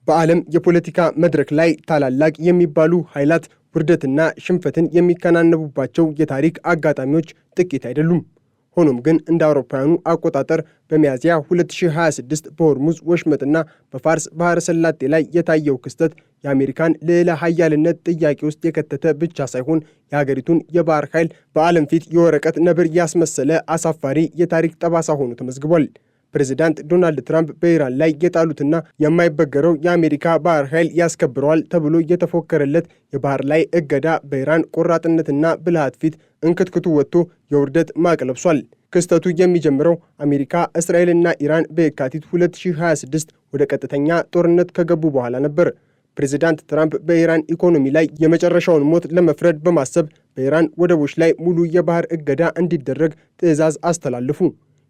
በዓለም የፖለቲካ መድረክ ላይ ታላላቅ የሚባሉ ኃይላት ውርደትና ሽንፈትን የሚከናነቡባቸው የታሪክ አጋጣሚዎች ጥቂት አይደሉም። ሆኖም ግን እንደ አውሮፓውያኑ አቆጣጠር በሚያዝያ 2026 በሆርሙዝ ወሽመጥና በፋርስ ባህረ ሰላጤ ላይ የታየው ክስተት የአሜሪካን ልዕለ ኃያልነት ጥያቄ ውስጥ የከተተ ብቻ ሳይሆን የሀገሪቱን የባህር ኃይል በዓለም ፊት የወረቀት ነብር ያስመሰለ አሳፋሪ የታሪክ ጠባሳ ሆኖ ተመዝግቧል። ፕሬዚዳንት ዶናልድ ትራምፕ በኢራን ላይ የጣሉትና የማይበገረው የአሜሪካ ባህር ኃይል ያስከብረዋል ተብሎ የተፎከረለት የባህር ላይ እገዳ በኢራን ቆራጥነትና ብልሃት ፊት እንክትክቱ ወጥቶ የውርደት ማቅ ለብሷል። ክስተቱ የሚጀምረው አሜሪካ፣ እስራኤልና ኢራን በየካቲት 2026 ወደ ቀጥተኛ ጦርነት ከገቡ በኋላ ነበር። ፕሬዚዳንት ትራምፕ በኢራን ኢኮኖሚ ላይ የመጨረሻውን ሞት ለመፍረድ በማሰብ በኢራን ወደቦች ላይ ሙሉ የባህር እገዳ እንዲደረግ ትዕዛዝ አስተላለፉ።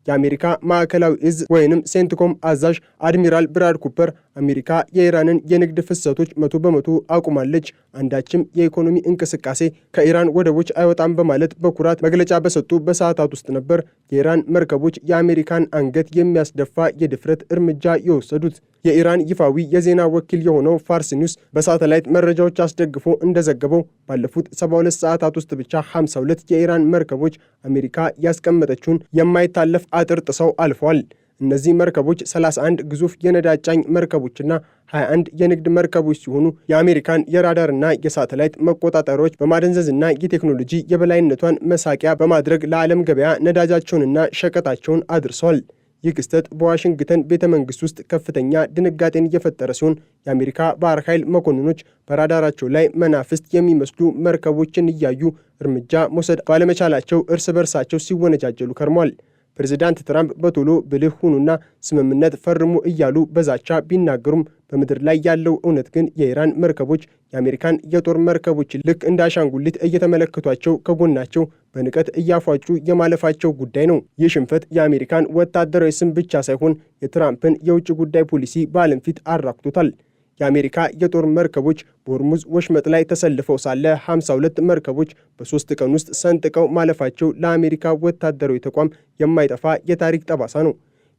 የአሜሪካ ማዕከላዊ እዝ ወይንም ሴንትኮም አዛዥ አድሚራል ብራድ ኩፐር አሜሪካ የኢራንን የንግድ ፍሰቶች 100% አቁማለች፣ አንዳችም የኢኮኖሚ እንቅስቃሴ ከኢራን ወደቦች አይወጣም በማለት በኩራት መግለጫ በሰጡ በሰዓታት ውስጥ ነበር የኢራን መርከቦች የአሜሪካን አንገት የሚያስደፋ የድፍረት እርምጃ የወሰዱት። የኢራን ይፋዊ የዜና ወኪል የሆነው ፋርስ ኒውስ በሳተላይት መረጃዎች አስደግፎ እንደዘገበው ባለፉት 72 ሰዓታት ውስጥ ብቻ 52 የኢራን መርከቦች አሜሪካ ያስቀመጠችውን የማይታለፍ አጥር ጥሰው አልፈዋል። እነዚህ መርከቦች 31 ግዙፍ የነዳጅ ጫኝ መርከቦችና 21 የንግድ መርከቦች ሲሆኑ የአሜሪካን የራዳርና የሳተላይት መቆጣጠሪያዎች በማደንዘዝና የቴክኖሎጂ የበላይነቷን መሳቂያ በማድረግ ለዓለም ገበያ ነዳጃቸውንና ሸቀጣቸውን አድርሰዋል። ይህ ክስተት በዋሽንግተን ቤተ መንግሥት ውስጥ ከፍተኛ ድንጋጤን እየፈጠረ ሲሆን የአሜሪካ ባህር ኃይል መኮንኖች በራዳራቸው ላይ መናፍስት የሚመስሉ መርከቦችን እያዩ እርምጃ መውሰድ ባለመቻላቸው እርስ በርሳቸው ሲወነጃጀሉ ከርሟል። ፕሬዚዳንት ትራምፕ በቶሎ ብልህ ሁኑና ስምምነት ፈርሙ እያሉ በዛቻ ቢናገሩም በምድር ላይ ያለው እውነት ግን የኢራን መርከቦች የአሜሪካን የጦር መርከቦች ልክ እንደ አሻንጉሊት እየተመለከቷቸው ከጎናቸው በንቀት እያፏጩ የማለፋቸው ጉዳይ ነው። ይህ ሽንፈት የአሜሪካን ወታደራዊ ስም ብቻ ሳይሆን የትራምፕን የውጭ ጉዳይ ፖሊሲ በዓለም ፊት አራክቶታል። የአሜሪካ የጦር መርከቦች በሆርሙዝ ወሽመጥ ላይ ተሰልፈው ሳለ 52 መርከቦች በ3 ቀን ውስጥ ሰንጥቀው ማለፋቸው ለአሜሪካ ወታደራዊ ተቋም የማይጠፋ የታሪክ ጠባሳ ነው።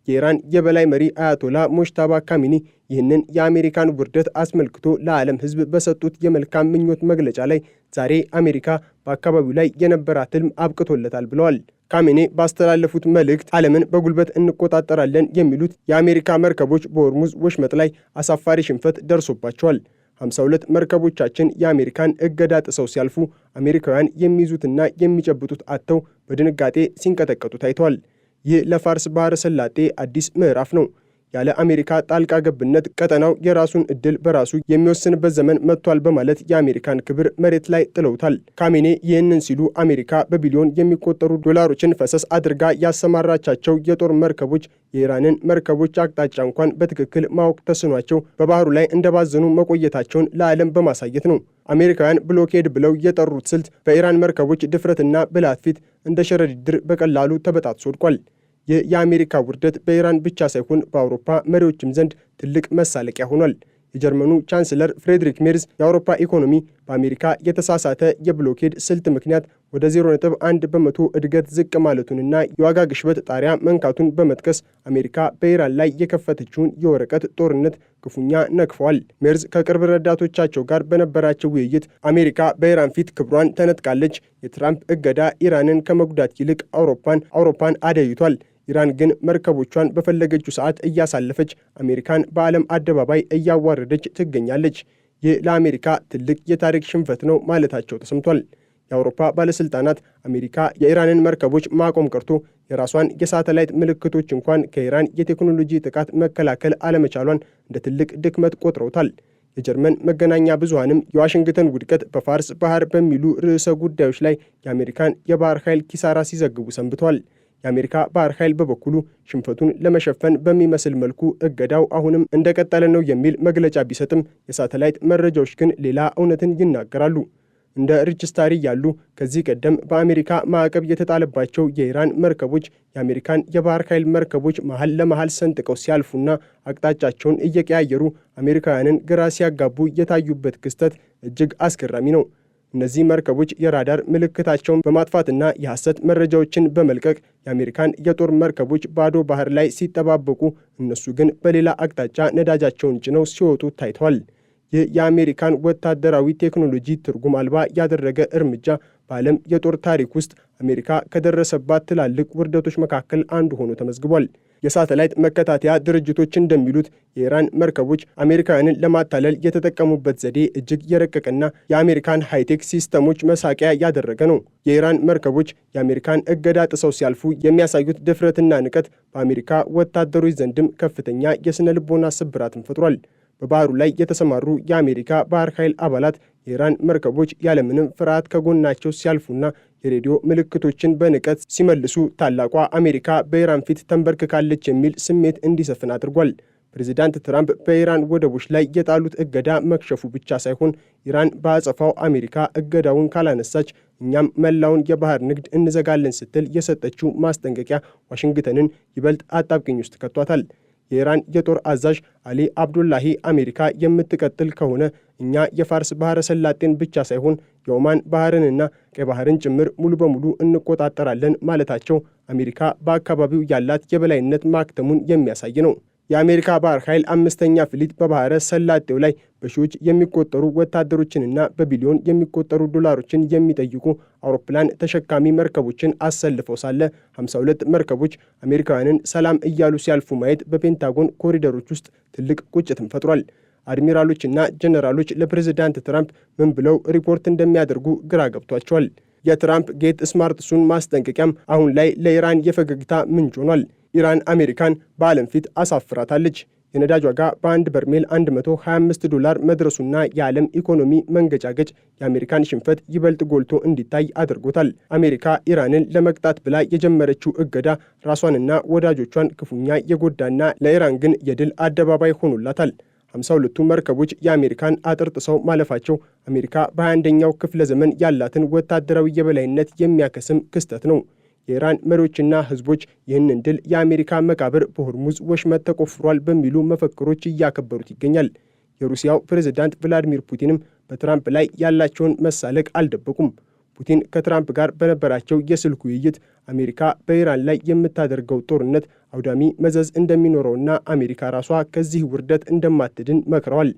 የኢራን የበላይ መሪ አያቶላ ሞጅታባ ካሚኒ ይህንን የአሜሪካን ውርደት አስመልክቶ ለዓለም ሕዝብ በሰጡት የመልካም ምኞት መግለጫ ላይ ዛሬ አሜሪካ በአካባቢው ላይ የነበራት ሕልም አብቅቶለታል ብለዋል። ካሚኒ ባስተላለፉት መልእክት ዓለምን በጉልበት እንቆጣጠራለን የሚሉት የአሜሪካ መርከቦች በሆርሙዝ ወሽመጥ ላይ አሳፋሪ ሽንፈት ደርሶባቸዋል። 52 መርከቦቻችን የአሜሪካን እገዳ ጥሰው ሲያልፉ አሜሪካውያን የሚይዙትና የሚጨብጡት አጥተው በድንጋጤ ሲንቀጠቀጡ ታይተዋል። ይህ ለፋርስ ባህረ ሰላጤ አዲስ ምዕራፍ ነው። ያለ አሜሪካ ጣልቃ ገብነት ቀጠናው የራሱን ዕድል በራሱ የሚወስንበት ዘመን መጥቷል በማለት የአሜሪካን ክብር መሬት ላይ ጥለውታል። ካሜኔ ይህንን ሲሉ አሜሪካ በቢሊዮን የሚቆጠሩ ዶላሮችን ፈሰስ አድርጋ ያሰማራቻቸው የጦር መርከቦች የኢራንን መርከቦች አቅጣጫ እንኳን በትክክል ማወቅ ተስኗቸው በባህሩ ላይ እንደባዘኑ መቆየታቸውን ለዓለም በማሳየት ነው። አሜሪካውያን ብሎኬድ ብለው የጠሩት ስልት በኢራን መርከቦች ድፍረትና ብልሃት ፊት እንደ ሸረሪት በቀላሉ ተበጣጥሶ ወድቋል። ይህ የአሜሪካ ውርደት በኢራን ብቻ ሳይሆን በአውሮፓ መሪዎችም ዘንድ ትልቅ መሳለቂያ ሆኗል። የጀርመኑ ቻንስለር ፍሬድሪክ ሜርዝ የአውሮፓ ኢኮኖሚ በአሜሪካ የተሳሳተ የብሎኬድ ስልት ምክንያት ወደ 0.1% እድገት ዝቅ ማለቱንና የዋጋ ግሽበት ጣሪያ መንካቱን በመጥቀስ አሜሪካ በኢራን ላይ የከፈተችውን የወረቀት ጦርነት ክፉኛ ነቅፈዋል። ሜርዝ ከቅርብ ረዳቶቻቸው ጋር በነበራቸው ውይይት አሜሪካ በኢራን ፊት ክብሯን ተነጥቃለች፣ የትራምፕ እገዳ ኢራንን ከመጉዳት ይልቅ አውሮፓን አደይቷል፣ ኢራን ግን መርከቦቿን በፈለገችው ሰዓት እያሳለፈች አሜሪካን በዓለም አደባባይ እያዋረደች ትገኛለች። ይህ ለአሜሪካ ትልቅ የታሪክ ሽንፈት ነው ማለታቸው ተሰምቷል። የአውሮፓ ባለሥልጣናት አሜሪካ የኢራንን መርከቦች ማቆም ቀርቶ የራሷን የሳተላይት ምልክቶች እንኳን ከኢራን የቴክኖሎጂ ጥቃት መከላከል አለመቻሏን እንደ ትልቅ ድክመት ቆጥረውታል። የጀርመን መገናኛ ብዙሃንም የዋሽንግተን ውድቀት በፋርስ ባህር በሚሉ ርዕሰ ጉዳዮች ላይ የአሜሪካን የባህር ኃይል ኪሳራ ሲዘግቡ ሰንብተዋል። የአሜሪካ ባህር ኃይል በበኩሉ ሽንፈቱን ለመሸፈን በሚመስል መልኩ እገዳው አሁንም እንደቀጠለ ነው የሚል መግለጫ ቢሰጥም የሳተላይት መረጃዎች ግን ሌላ እውነትን ይናገራሉ። እንደ ሪችስታሪ ያሉ ከዚህ ቀደም በአሜሪካ ማዕቀብ የተጣለባቸው የኢራን መርከቦች የአሜሪካን የባህር ኃይል መርከቦች መሃል ለመሃል ሰንጥቀው ሲያልፉና አቅጣጫቸውን እየቀያየሩ አሜሪካውያንን ግራ ሲያጋቡ የታዩበት ክስተት እጅግ አስገራሚ ነው። እነዚህ መርከቦች የራዳር ምልክታቸውን በማጥፋትና የሐሰት መረጃዎችን በመልቀቅ የአሜሪካን የጦር መርከቦች ባዶ ባህር ላይ ሲጠባበቁ፣ እነሱ ግን በሌላ አቅጣጫ ነዳጃቸውን ጭነው ሲወጡ ታይተዋል። ይህ የአሜሪካን ወታደራዊ ቴክኖሎጂ ትርጉም አልባ ያደረገ እርምጃ በዓለም የጦር ታሪክ ውስጥ አሜሪካ ከደረሰባት ትላልቅ ውርደቶች መካከል አንዱ ሆኖ ተመዝግቧል። የሳተላይት መከታተያ ድርጅቶች እንደሚሉት የኢራን መርከቦች አሜሪካውያንን ለማታለል የተጠቀሙበት ዘዴ እጅግ የረቀቀና የአሜሪካን ሃይቴክ ሲስተሞች መሳቂያ ያደረገ ነው። የኢራን መርከቦች የአሜሪካን እገዳ ጥሰው ሲያልፉ የሚያሳዩት ድፍረትና ንቀት በአሜሪካ ወታደሮች ዘንድም ከፍተኛ የሥነ ልቦና ስብራትን ፈጥሯል። በባህሩ ላይ የተሰማሩ የአሜሪካ ባህር ኃይል አባላት የኢራን መርከቦች ያለምንም ፍርሃት ከጎናቸው ሲያልፉና የሬዲዮ ምልክቶችን በንቀት ሲመልሱ ታላቋ አሜሪካ በኢራን ፊት ተንበርክካለች የሚል ስሜት እንዲሰፍን አድርጓል። ፕሬዚዳንት ትራምፕ በኢራን ወደቦች ላይ የጣሉት እገዳ መክሸፉ ብቻ ሳይሆን ኢራን በአጸፋው አሜሪካ እገዳውን ካላነሳች እኛም መላውን የባህር ንግድ እንዘጋለን ስትል የሰጠችው ማስጠንቀቂያ ዋሽንግተንን ይበልጥ አጣብቂኝ ውስጥ ከቷታል። የኢራን የጦር አዛዥ አሊ አብዱላሂ አሜሪካ የምትቀጥል ከሆነ እኛ የፋርስ ባህረ ሰላጤን ብቻ ሳይሆን የኦማን ባህርንና ቀይ ባህርን ጭምር ሙሉ በሙሉ እንቆጣጠራለን ማለታቸው አሜሪካ በአካባቢው ያላት የበላይነት ማክተሙን የሚያሳይ ነው። የአሜሪካ ባህር ኃይል 5ኛ ፍሊት በባህረ ሰላጤው ላይ በሺዎች የሚቆጠሩ ወታደሮችንና በቢሊዮን የሚቆጠሩ ዶላሮችን የሚጠይቁ አውሮፕላን ተሸካሚ መርከቦችን አሰልፈው ሳለ 52 መርከቦች አሜሪካውያንን ሰላም እያሉ ሲያልፉ ማየት በፔንታጎን ኮሪደሮች ውስጥ ትልቅ ቁጭትን ፈጥሯል። አድሚራሎችና ጀነራሎች ለፕሬዝዳንት ትራምፕ ምን ብለው ሪፖርት እንደሚያደርጉ ግራ ገብቷቸዋል። የትራምፕ ጌት ስማርት ሱን ማስጠንቀቂያም አሁን ላይ ለኢራን የፈገግታ ምንጭ ሆኗል። ኢራን አሜሪካን በዓለም ፊት አሳፍራታለች። የነዳጅ ዋጋ በአንድ በርሜል $125 መድረሱና የዓለም ኢኮኖሚ መንገጫገጭ የአሜሪካን ሽንፈት ይበልጥ ጎልቶ እንዲታይ አድርጎታል። አሜሪካ ኢራንን ለመቅጣት ብላ የጀመረችው እገዳ ራሷንና ወዳጆቿን ክፉኛ የጎዳና ለኢራን ግን የድል አደባባይ ሆኖላታል። 52ቱ መርከቦች የአሜሪካን አጥር ጥሰው ማለፋቸው አሜሪካ በ21ኛው ክፍለ ዘመን ያላትን ወታደራዊ የበላይነት የሚያከስም ክስተት ነው። የኢራን መሪዎችና ሕዝቦች ይህንን ድል የአሜሪካ መቃብር በሆርሙዝ ወሽመጥ ተቆፍሯል በሚሉ መፈክሮች እያከበሩት ይገኛል። የሩሲያው ፕሬዝዳንት ቭላዲሚር ፑቲንም በትራምፕ ላይ ያላቸውን መሳለቅ አልደበቁም። ፑቲን ከትራምፕ ጋር በነበራቸው የስልክ ውይይት አሜሪካ በኢራን ላይ የምታደርገው ጦርነት አውዳሚ መዘዝ እንደሚኖረውና አሜሪካ ራሷ ከዚህ ውርደት እንደማትድን መክረዋል።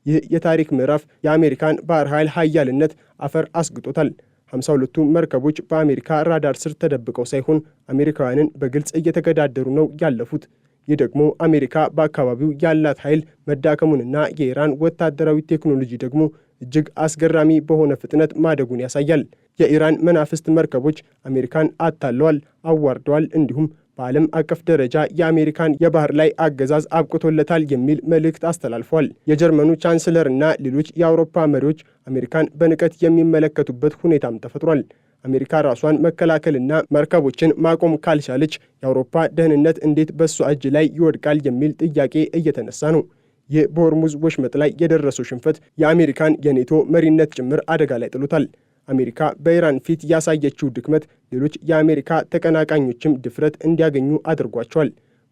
ይህ የታሪክ ምዕራፍ የአሜሪካን ባህር ኃይል ኃያልነት አፈር አስግጦታል። 52ቱ መርከቦች በአሜሪካ ራዳር ስር ተደብቀው ሳይሆን አሜሪካውያንን በግልጽ እየተገዳደሩ ነው ያለፉት። ይህ ደግሞ አሜሪካ በአካባቢው ያላት ኃይል መዳከሙንና የኢራን ወታደራዊ ቴክኖሎጂ ደግሞ እጅግ አስገራሚ በሆነ ፍጥነት ማደጉን ያሳያል። የኢራን መናፍስት መርከቦች አሜሪካን አታለዋል፣ አዋርደዋል፣ እንዲሁም በዓለም አቀፍ ደረጃ የአሜሪካን የባህር ላይ አገዛዝ አብቅቶለታል የሚል መልእክት አስተላልፏል። የጀርመኑ ቻንስለር እና ሌሎች የአውሮፓ መሪዎች አሜሪካን በንቀት የሚመለከቱበት ሁኔታም ተፈጥሯል። አሜሪካ ራሷን መከላከልና መርከቦችን ማቆም ካልቻለች የአውሮፓ ደህንነት እንዴት በሷ እጅ ላይ ይወድቃል የሚል ጥያቄ እየተነሳ ነው። ይህ በሆርሙዝ ወሽመጥ ላይ የደረሰው ሽንፈት የአሜሪካን የኔቶ መሪነት ጭምር አደጋ ላይ ጥሎታል። አሜሪካ በኢራን ፊት ያሳየችው ድክመት ሌሎች የአሜሪካ ተቀናቃኞችም ድፍረት እንዲያገኙ አድርጓቸዋል።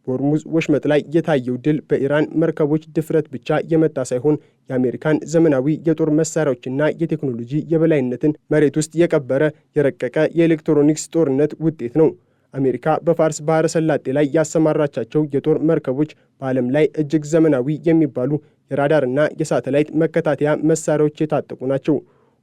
በሆርሙዝ ወሽመጥ ላይ የታየው ድል በኢራን መርከቦች ድፍረት ብቻ የመጣ ሳይሆን የአሜሪካን ዘመናዊ የጦር መሳሪያዎችና የቴክኖሎጂ የበላይነትን መሬት ውስጥ የቀበረ የረቀቀ የኤሌክትሮኒክስ ጦርነት ውጤት ነው። አሜሪካ በፋርስ ባህረ ሰላጤ ላይ ያሰማራቻቸው የጦር መርከቦች በዓለም ላይ እጅግ ዘመናዊ የሚባሉ የራዳርና የሳተላይት መከታተያ መሳሪያዎች የታጠቁ ናቸው።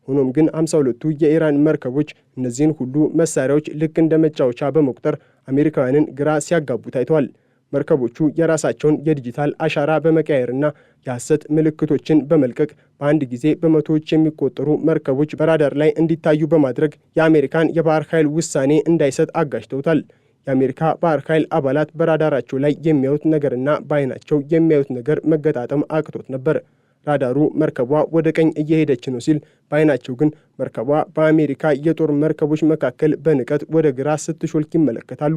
ሆኖም ግን 52ቱ የኢራን መርከቦች እነዚህን ሁሉ መሳሪያዎች ልክ እንደ መጫወቻ በመቁጠር አሜሪካውያንን ግራ ሲያጋቡ ታይተዋል። መርከቦቹ የራሳቸውን የዲጂታል አሻራ በመቀየርና የሐሰት ምልክቶችን በመልቀቅ በአንድ ጊዜ በመቶዎች የሚቆጠሩ መርከቦች በራዳር ላይ እንዲታዩ በማድረግ የአሜሪካን የባህር ኃይል ውሳኔ እንዳይሰጥ አጋጅተውታል። የአሜሪካ ባህር ኃይል አባላት በራዳራቸው ላይ የሚያዩት ነገርና በዓይናቸው የሚያዩት ነገር መገጣጠም አቅቶት ነበር። ራዳሩ መርከቧ ወደ ቀኝ እየሄደች ነው ሲል፣ በዓይናቸው ግን መርከቧ በአሜሪካ የጦር መርከቦች መካከል በንቀት ወደ ግራ ስትሾልክ ይመለከታሉ።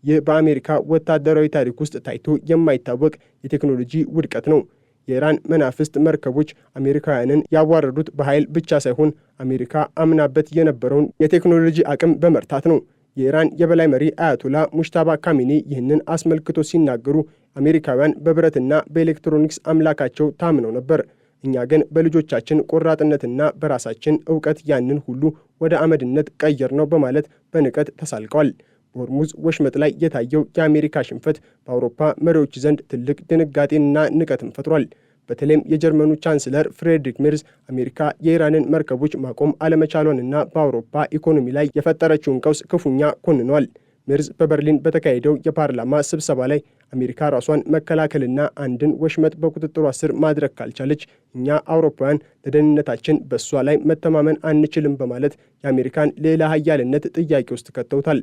ይህ በአሜሪካ ወታደራዊ ታሪክ ውስጥ ታይቶ የማይታወቅ የቴክኖሎጂ ውድቀት ነው። የኢራን መናፍስት መርከቦች አሜሪካውያንን ያዋረዱት በኃይል ብቻ ሳይሆን አሜሪካ አምናበት የነበረውን የቴክኖሎጂ አቅም በመርታት ነው። የኢራን የበላይ መሪ አያቶላ ሙጅታባ ካሚኒ ይህንን አስመልክቶ ሲናገሩ አሜሪካውያን በብረትና በኤሌክትሮኒክስ አምላካቸው ታምነው ነበር። እኛ ግን በልጆቻችን ቆራጥነትና በራሳችን ዕውቀት ያንን ሁሉ ወደ አመድነት ቀየር ነው በማለት በንቀት ተሳልቀዋል። በሆርሙዝ ወሽመጥ ላይ የታየው የአሜሪካ ሽንፈት በአውሮፓ መሪዎች ዘንድ ትልቅ ድንጋጤንና ንቀትን ፈጥሯል። በተለይም የጀርመኑ ቻንስለር ፍሬድሪክ ሜርዝ አሜሪካ የኢራንን መርከቦች ማቆም አለመቻሏንና በአውሮፓ ኢኮኖሚ ላይ የፈጠረችውን ቀውስ ክፉኛ ኮንነዋል። ሜርዝ በበርሊን በተካሄደው የፓርላማ ስብሰባ ላይ አሜሪካ ራሷን መከላከልና አንድን ወሽመጥ በቁጥጥሯ ስር ማድረግ ካልቻለች እኛ አውሮፓውያን ለደህንነታችን በእሷ ላይ መተማመን አንችልም በማለት የአሜሪካን ልዕለ ኃያልነት ጥያቄ ውስጥ ከተውታል።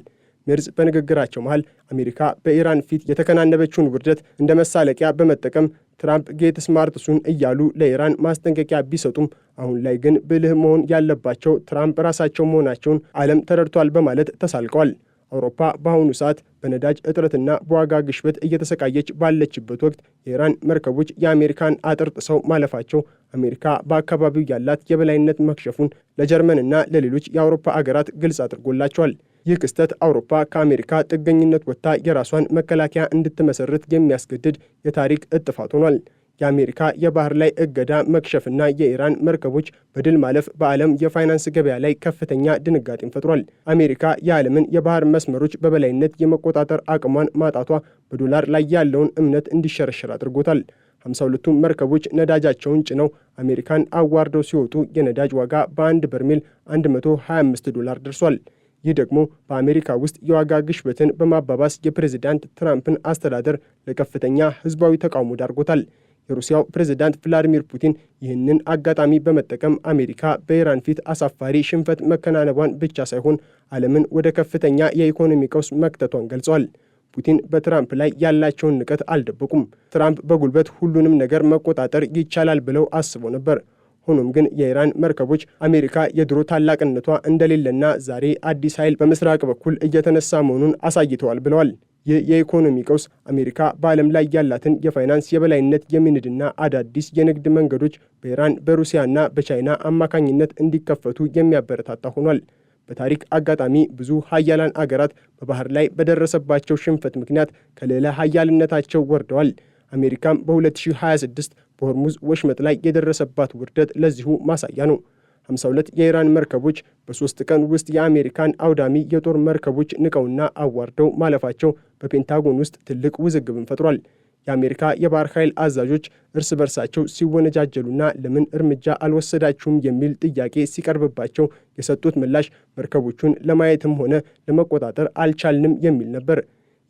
ሜርዝ በንግግራቸው መሃል አሜሪካ በኢራን ፊት የተከናነበችውን ውርደት እንደ መሳለቂያ በመጠቀም ትራምፕ ጌት ስማርት ሱን እያሉ ለኢራን ማስጠንቀቂያ ቢሰጡም አሁን ላይ ግን ብልህ መሆን ያለባቸው ትራምፕ ራሳቸው መሆናቸውን ዓለም ተረድቷል በማለት ተሳልቀዋል። አውሮፓ በአሁኑ ሰዓት በነዳጅ እጥረትና በዋጋ ግሽበት እየተሰቃየች ባለችበት ወቅት የኢራን መርከቦች የአሜሪካን አጥር ጥሰው ማለፋቸው አሜሪካ በአካባቢው ያላት የበላይነት መክሸፉን ለጀርመንና ለሌሎች የአውሮፓ አገራት ግልጽ አድርጎላቸዋል። ይህ ክስተት አውሮፓ ከአሜሪካ ጥገኝነት ወጥታ የራሷን መከላከያ እንድትመሰርት የሚያስገድድ የታሪክ እጥፋት ሆኗል። የአሜሪካ የባህር ላይ እገዳ መክሸፍና የኢራን መርከቦች በድል ማለፍ በዓለም የፋይናንስ ገበያ ላይ ከፍተኛ ድንጋጤን ፈጥሯል። አሜሪካ የዓለምን የባህር መስመሮች በበላይነት የመቆጣጠር አቅሟን ማጣቷ በዶላር ላይ ያለውን እምነት እንዲሸረሸር አድርጎታል። 52ቱ መርከቦች ነዳጃቸውን ጭነው አሜሪካን አዋርደው ሲወጡ የነዳጅ ዋጋ በአንድ በርሜል $125 ደርሷል። ይህ ደግሞ በአሜሪካ ውስጥ የዋጋ ግሽበትን በማባባስ የፕሬዝዳንት ትራምፕን አስተዳደር ለከፍተኛ ሕዝባዊ ተቃውሞ ዳርጎታል። የሩሲያው ፕሬዝዳንት ቭላዲሚር ፑቲን ይህንን አጋጣሚ በመጠቀም አሜሪካ በኢራን ፊት አሳፋሪ ሽንፈት መከናነቧን ብቻ ሳይሆን ዓለምን ወደ ከፍተኛ የኢኮኖሚ ቀውስ መክተቷን ገልጸዋል። ፑቲን በትራምፕ ላይ ያላቸውን ንቀት አልደበቁም። ትራምፕ በጉልበት ሁሉንም ነገር መቆጣጠር ይቻላል ብለው አስበው ነበር። ሆኖም ግን የኢራን መርከቦች አሜሪካ የድሮ ታላቅነቷ እንደሌለና ዛሬ አዲስ ኃይል በምስራቅ በኩል እየተነሳ መሆኑን አሳይተዋል ብለዋል። ይህ የኢኮኖሚ ቀውስ አሜሪካ በዓለም ላይ ያላትን የፋይናንስ የበላይነት የሚንድና አዳዲስ የንግድ መንገዶች በኢራን በሩሲያና በቻይና አማካኝነት እንዲከፈቱ የሚያበረታታ ሆኗል። በታሪክ አጋጣሚ ብዙ ሀያላን አገራት በባህር ላይ በደረሰባቸው ሽንፈት ምክንያት ከልዕለ ሀያልነታቸው ወርደዋል። አሜሪካም በ2026 በሆርሙዝ ወሽመጥ ላይ የደረሰባት ውርደት ለዚሁ ማሳያ ነው። 52 የኢራን መርከቦች በ3 ቀን ውስጥ የአሜሪካን አውዳሚ የጦር መርከቦች ንቀውና አዋርደው ማለፋቸው በፔንታጎን ውስጥ ትልቅ ውዝግብን ፈጥሯል። የአሜሪካ የባህር ኃይል አዛዦች እርስ በርሳቸው ሲወነጃጀሉና ለምን እርምጃ አልወሰዳችሁም የሚል ጥያቄ ሲቀርብባቸው የሰጡት ምላሽ መርከቦቹን ለማየትም ሆነ ለመቆጣጠር አልቻልንም የሚል ነበር።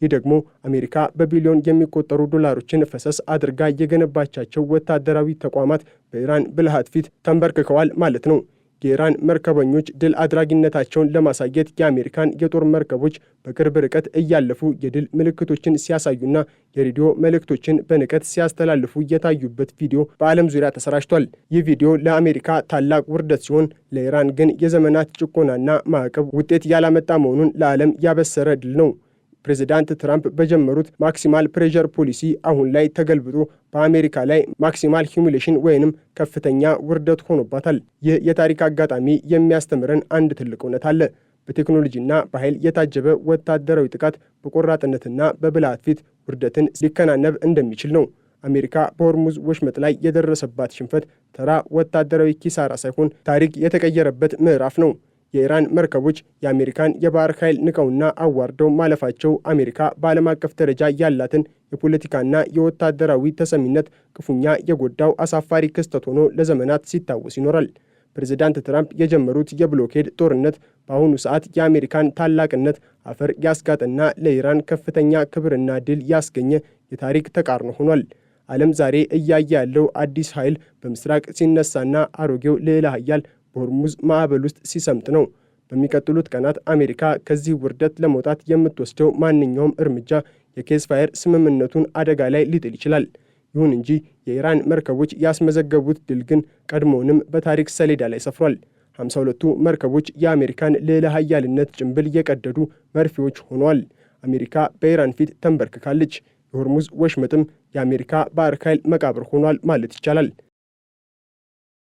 ይህ ደግሞ አሜሪካ በቢሊዮን የሚቆጠሩ ዶላሮችን ፈሰስ አድርጋ የገነባቻቸው ወታደራዊ ተቋማት በኢራን ብልሃት ፊት ተንበርክከዋል ማለት ነው። የኢራን መርከበኞች ድል አድራጊነታቸውን ለማሳየት የአሜሪካን የጦር መርከቦች በቅርብ ርቀት እያለፉ የድል ምልክቶችን ሲያሳዩና የሬዲዮ መልእክቶችን በንቀት ሲያስተላልፉ የታዩበት ቪዲዮ በዓለም ዙሪያ ተሰራጭቷል። ይህ ቪዲዮ ለአሜሪካ ታላቅ ውርደት ሲሆን፣ ለኢራን ግን የዘመናት ጭቆናና ማዕቀብ ውጤት ያላመጣ መሆኑን ለዓለም ያበሰረ ድል ነው። ፕሬዚዳንት ትራምፕ በጀመሩት ማክሲማል ፕሬዠር ፖሊሲ አሁን ላይ ተገልብጦ በአሜሪካ ላይ ማክሲማል ሂሙሌሽን ወይንም ከፍተኛ ውርደት ሆኖባታል። ይህ የታሪክ አጋጣሚ የሚያስተምረን አንድ ትልቅ እውነት አለ። በቴክኖሎጂና በኃይል የታጀበ ወታደራዊ ጥቃት በቆራጥነትና በብልሃት ፊት ውርደትን ሊከናነብ እንደሚችል ነው። አሜሪካ በሆርሙዝ ወሽመጥ ላይ የደረሰባት ሽንፈት ተራ ወታደራዊ ኪሳራ ሳይሆን ታሪክ የተቀየረበት ምዕራፍ ነው። የኢራን መርከቦች የአሜሪካን የባህር ኃይል ንቀውና አዋርደው ማለፋቸው አሜሪካ በዓለም አቀፍ ደረጃ ያላትን የፖለቲካና የወታደራዊ ተሰሚነት ክፉኛ የጎዳው አሳፋሪ ክስተት ሆኖ ለዘመናት ሲታወስ ይኖራል። ፕሬዚዳንት ትራምፕ የጀመሩት የብሎኬድ ጦርነት በአሁኑ ሰዓት የአሜሪካን ታላቅነት አፈር ያስጋጠና ለኢራን ከፍተኛ ክብርና ድል ያስገኘ የታሪክ ተቃርኖ ሆኗል። ዓለም ዛሬ እያየ ያለው አዲስ ኃይል በምስራቅ ሲነሳና አሮጌው ልዕለ ኃያል በሆርሙዝ ማዕበል ውስጥ ሲሰምጥ ነው። በሚቀጥሉት ቀናት አሜሪካ ከዚህ ውርደት ለመውጣት የምትወስደው ማንኛውም እርምጃ የኬዝፋየር ስምምነቱን አደጋ ላይ ሊጥል ይችላል። ይሁን እንጂ የኢራን መርከቦች ያስመዘገቡት ድል ግን ቀድሞውንም በታሪክ ሰሌዳ ላይ ሰፍሯል። 52ቱ መርከቦች የአሜሪካን ልዕለ ኃያልነት ጭንብል የቀደዱ መርፌዎች ሆነዋል። አሜሪካ በኢራን ፊት ተንበርክካለች። የሆርሙዝ ወሽመጥም የአሜሪካ ባህር ኃይል መቃብር ሆኗል ማለት ይቻላል።